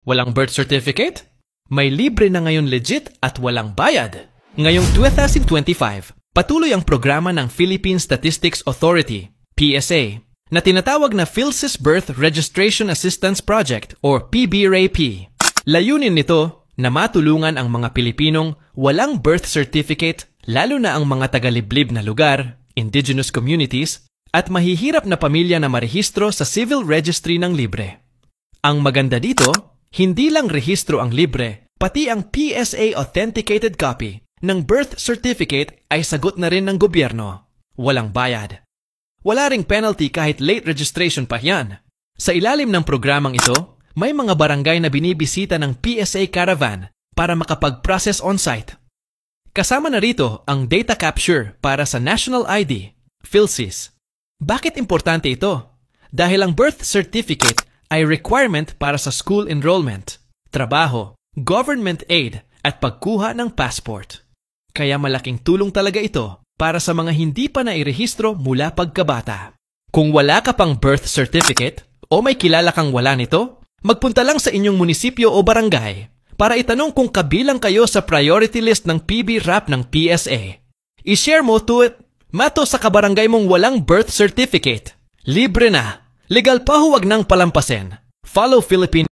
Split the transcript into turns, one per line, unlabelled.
Walang birth certificate? May libre na ngayon legit at walang bayad. Ngayong 2025, patuloy ang programa ng Philippine Statistics Authority, PSA, na tinatawag na PhilSys Birth Registration Assistance Project or PBRAP. Layunin nito na matulungan ang mga Pilipinong walang birth certificate, lalo na ang mga taga-liblib na lugar, indigenous communities, at mahihirap na pamilya na marehistro sa civil registry ng libre. Ang maganda dito, hindi lang rehistro ang libre, pati ang PSA authenticated copy ng birth certificate ay sagot na rin ng gobyerno. Walang bayad. Wala ring penalty kahit late registration pa yan. Sa ilalim ng programang ito, may mga barangay na binibisita ng PSA Caravan para makapag-process on-site. Kasama na rito ang data capture para sa National ID, PhilSys. Bakit importante ito? Dahil ang birth certificate ay requirement para sa school enrollment, trabaho, government aid at pagkuha ng passport. Kaya malaking tulong talaga ito para sa mga hindi pa nairehistro mula pagkabata. Kung wala ka pang birth certificate o may kilala kang wala nito, magpunta lang sa inyong munisipyo o barangay para itanong kung kabilang kayo sa priority list ng PBRAP ng PSA. I-share mo to mato sa kabarangay mong walang birth certificate. Libre na. Legal pa, huwag nang palampasin. Follow Philippine